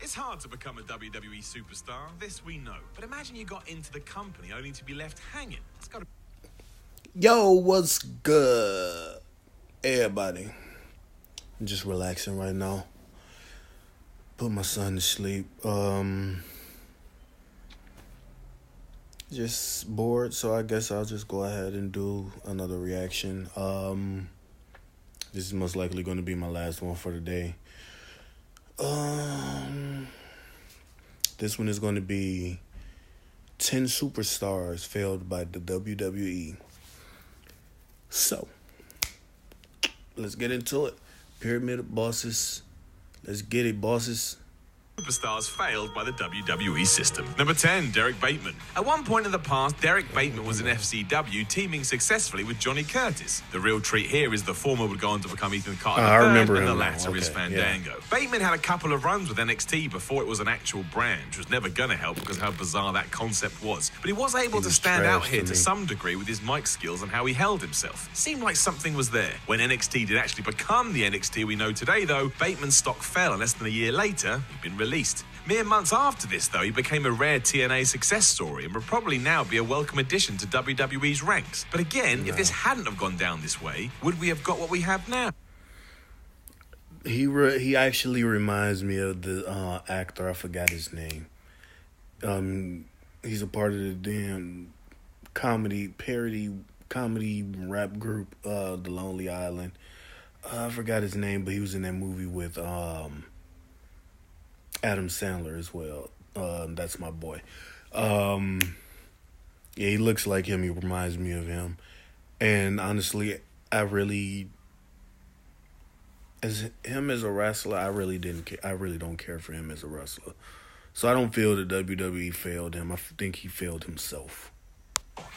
It's hard to become a WWE superstar, this we know. But imagine you got into the company only to be left hanging. It's gotta... Yo, what's good, everybody? I'm just relaxing right now. Put my son to sleep. Just bored, so I guess I'll just go ahead and do another reaction. This is most likely going to be my last one for the day. This one is going to be 10 superstars failed by the WWE. So, let's get into it. Pyramid of Bosses. Let's get it, bosses. Superstars failed by the WWE system. Number 10, Derek Bateman. At one point in the past, Derek Bateman was in FCW, teaming successfully with Johnny Curtis. The real treat here is the former would go on to become Ethan Carter III, and the latter is Fandango. Yeah. Bateman had a couple of runs with NXT before it was an actual brand, which was never going to help because of how bizarre that concept was. But he was able to stand out here to some degree with his mic skills and how he held himself. Seemed like something was there. When NXT did actually become the NXT we know today, though, Bateman's stock fell, and less than a year later, he'd been released. Mere months after this, though, he became a rare TNA success story and would probably now be a welcome addition to WWE's ranks. But again, if this hadn't have gone down this way, would we have got what we have now? He actually reminds me of the actor. I forgot his name. He's a part of the damn parody comedy rap group, The Lonely Island. I forgot his name, but he was in that movie with Adam Sandler as well. That's my boy. Yeah, he looks like him. He reminds me of him. And honestly, as a wrestler, I really don't care for him as a wrestler. So I don't feel that WWE failed him. I think he failed himself.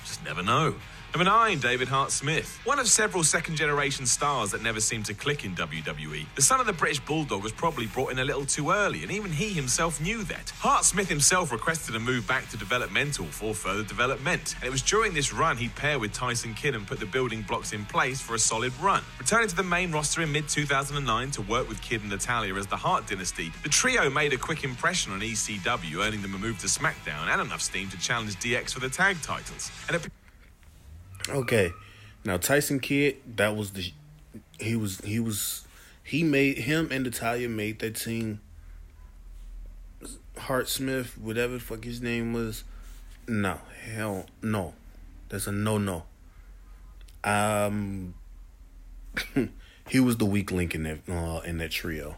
Just never know. Number 9, David Hart Smith. One of several second-generation stars that never seemed to click in WWE. The son of the British Bulldog was probably brought in a little too early, and even he himself knew that. Hart Smith himself requested a move back to developmental for further development, and it was during this run he'd pair with Tyson Kidd and put the building blocks in place for a solid run. Returning to the main roster in mid-2009 to work with Kidd and Natalya as the Hart Dynasty, the trio made a quick impression on ECW, earning them a move to SmackDown and enough steam to challenge DX for the tag titles. Okay, now Tyson Kidd, that was he made him and Natalya made that team. Hart Smith, whatever the fuck his name was, no, hell no, that's a no. He was the weak link in that trio.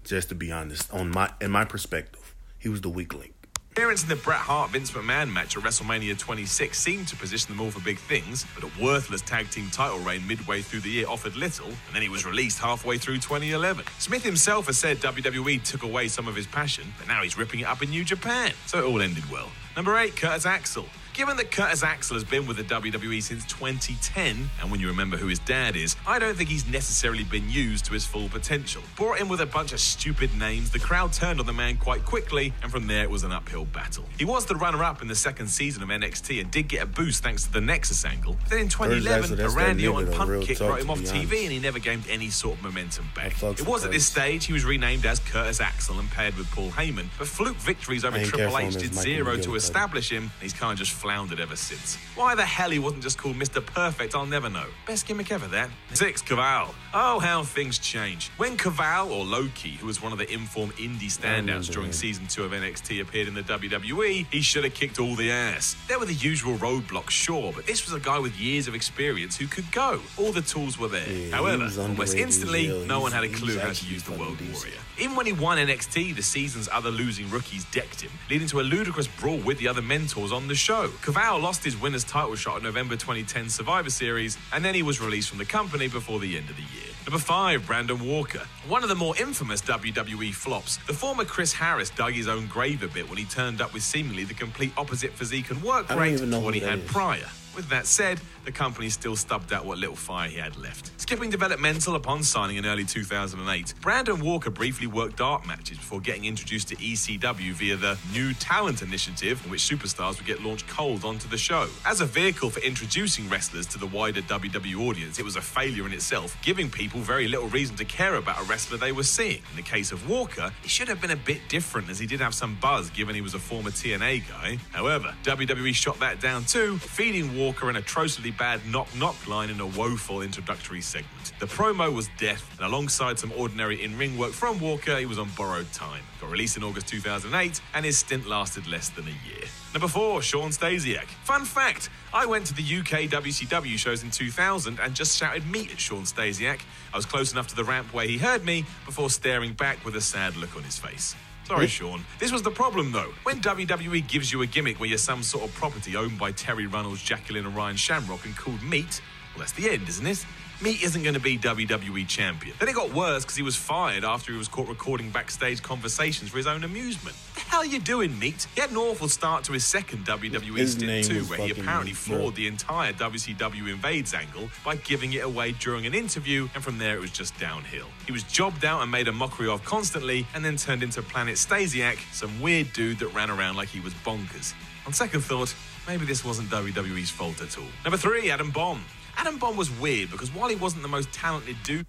Just to be honest, in my perspective, he was the weak link. Appearance in the Bret Hart-Vince McMahon match at WrestleMania 26 seemed to position them all for big things, but a worthless tag team title reign midway through the year offered little, and then he was released halfway through 2011. Smith himself has said WWE took away some of his passion, but now he's ripping it up in New Japan, so it all ended well. Number 8, Curtis Axel. Given that Curtis Axel has been with the WWE since 2010, and when you remember who his dad is, I don't think he's necessarily been used to his full potential. Brought in with a bunch of stupid names, the crowd turned on the man quite quickly, and from there it was an uphill battle. He was the runner-up in the second season of NXT and did get a boost thanks to the Nexus angle. But then in 2011, a Randy Orton punt kick brought him off TV and he never gained any sort of momentum back. It was at this stage he was renamed as Curtis Axel and paired with Paul Heyman, but fluke victories over Triple H did zero to establish him, and he's kind of just floundered ever since. Why the hell he wasn't just called Mr. Perfect, I'll never know. Best gimmick ever, that. 6, Caval. Oh, how things change. When Caval, or Loki, who was one of the informed indie standouts during Season 2 of NXT, appeared in the WWE, he should have kicked all the ass. There were the usual roadblocks, sure, but this was a guy with years of experience who could go. All the tools were there. Yeah, however, almost instantly, no one had a clue how to use the World Warrior. Even when he won NXT, the season's other losing rookies decked him, leading to a ludicrous brawl with the other mentors on the show. Caval lost his winner's title shot at November 2010 Survivor Series, and then he was released from the company before the end of the year. Number 5, Brandon Walker. One of the more infamous WWE flops, the former Chris Harris dug his own grave a bit when he turned up with seemingly the complete opposite physique and work rate to what he had prior. With that said, the company still stubbed out what little fire he had left. Skipping developmental upon signing in early 2008, Brandon Walker briefly worked dark matches before getting introduced to ECW via the New Talent Initiative, in which superstars would get launched cold onto the show. As a vehicle for introducing wrestlers to the wider WWE audience, it was a failure in itself, giving people very little reason to care about a wrestler they were seeing. In the case of Walker, it should have been a bit different, as he did have some buzz given he was a former TNA guy. However, WWE shot that down too, feeding Walker an atrociously bad knock-knock line in a woeful introductory segment. The promo was death, and alongside some ordinary in-ring work from Walker, he was on borrowed time. Got released in August 2008, and his stint lasted less than a year. Number 4, Sean Stasiak. Fun fact, I went to the UK WCW shows in 2000 and just shouted meat at Sean Stasiak. I was close enough to the ramp where he heard me before staring back with a sad look on his face. Sorry, Sean. This was the problem, though. When WWE gives you a gimmick where you're some sort of property owned by Terry Runnels, Jacqueline and Ryan Shamrock and called Meat, well, that's the end, isn't it? Meat isn't going to be WWE champion. Then it got worse because he was fired after he was caught recording backstage conversations for his own amusement. What the hell are you doing, Meat? He had an awful start to his second WWE stint too, where he apparently floored the entire WCW Invades angle by giving it away during an interview, and from there it was just downhill. He was jobbed out and made a mockery of constantly, and then turned into Planet Stasiak, some weird dude that ran around like he was bonkers. On second thought, maybe this wasn't WWE's fault at all. Number 3, Adam Bomb. Adam Bomb was weird because while he wasn't the most talented dude...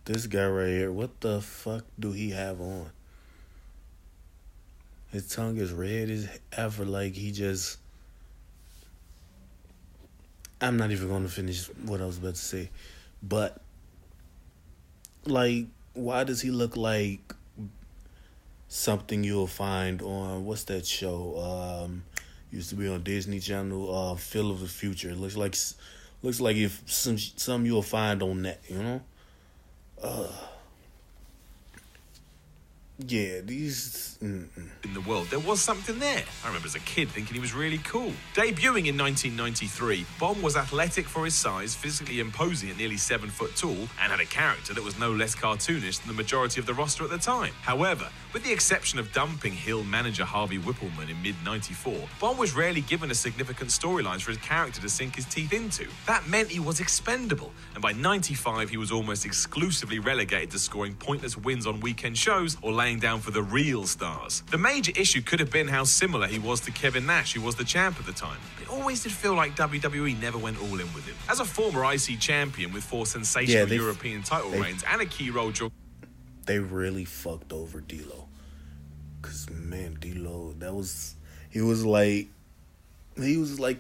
This guy right here, what the fuck do he have on? His tongue is red as ever, like he just... I'm not even going to finish what I was about to say. But, like, why does he look like something you'll find on, what's that show? Used to be on Disney Channel, Phil of the Future. It looks like if some you'll find on that, you know? Yeah, these... In the world, there was something there. I remember as a kid thinking he was really cool. Debuting in 1993, Bomb was athletic for his size, physically imposing at nearly 7 foot tall, and had a character that was no less cartoonish than the majority of the roster at the time. However, with the exception of dumping heel manager Harvey Whippleman in mid-94, Bomb was rarely given a significant storylines for his character to sink his teeth into. That meant he was expendable, and by 95 he was almost exclusively relegated to scoring pointless wins on weekend shows or laying down for the real stars. The major issue could have been how similar he was to Kevin Nash, who was the champ at the time. But it always did feel like WWE never went all in with him. As a former IC champion with 4 sensational European title reigns and a key role during... They really fucked over D'Lo. Because, man, D'Lo, he was like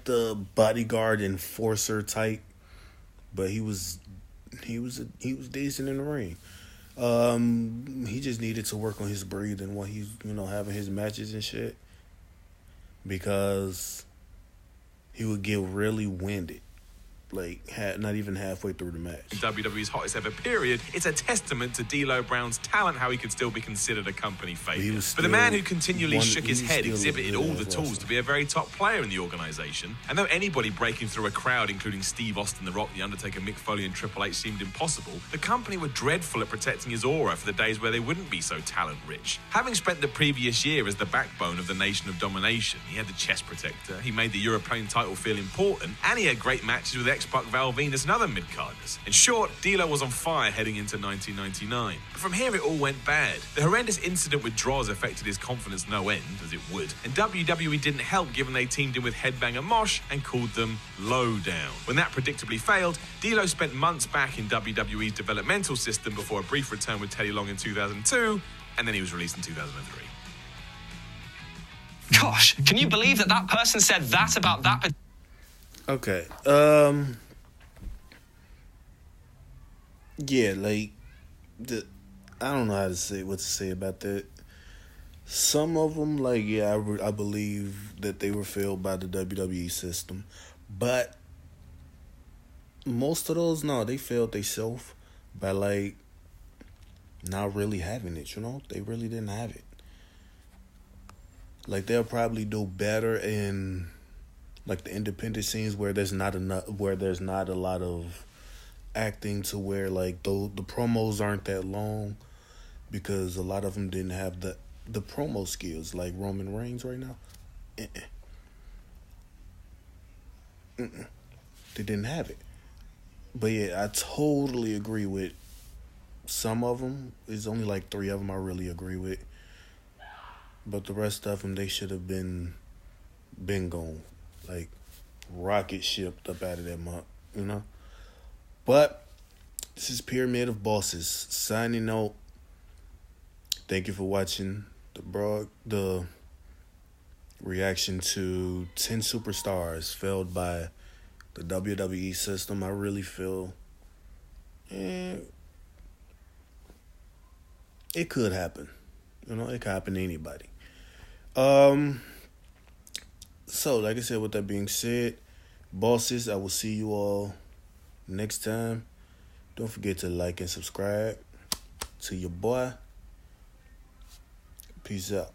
the bodyguard enforcer type, but he was decent in the ring. He just needed to work on his breathing while he's, having his matches and shit, because he would get really winded, like not even halfway through the match. In WWE's hottest ever period, it's a testament to D'Lo Brown's talent how he could still be considered a company failure. But the man who continually shook his head exhibited all the tools to be a very top player in the organization. And though anybody breaking through a crowd, including Steve Austin, The Rock, The Undertaker, Mick Foley and Triple H, seemed impossible, the company were dreadful at protecting his aura for the days where they wouldn't be so talent-rich. Having spent the previous year as the backbone of the Nation of Domination, he had the chest protector, he made the European title feel important, and he had great matches with X-Pac, Val Venus and other mid-carders. In short, D'Lo was on fire heading into 1999. But from here it all went bad. The horrendous incident with Droz affected his confidence no end, as it would, and WWE didn't help given they teamed in with Headbanger Mosh and called them Lowdown. When that predictably failed, D'Lo spent months back in WWE's developmental system before a brief return with Teddy Long in 2002, and then he was released in 2003. Gosh, can you believe that person said that about that? Okay, yeah, like, I don't know what to say about that. Some of them, like, yeah, I believe that they were failed by the WWE system, but most of those, no, they failed themselves by, like, not really having it, They really didn't have it. Like, they'll probably do better in, like, the independent scenes where there's not a lot of acting, to where, like, the promos aren't that long, because a lot of them didn't have the promo skills, like Roman Reigns right now. They didn't have it. But yeah, I totally agree with some of them. There's only like 3 of them I really agree with. But the rest of them, they should have been gone. Like, rocket shipped up out of that month, you know? But this is Pyramid of Bosses signing out. Thank you for watching the reaction to 10 superstars failed by the WWE system. I really feel it could happen. You know, it could happen to anybody. So, like I said, with that being said, bosses, I will see you all next time. Don't forget to like and subscribe to your boy. Peace out.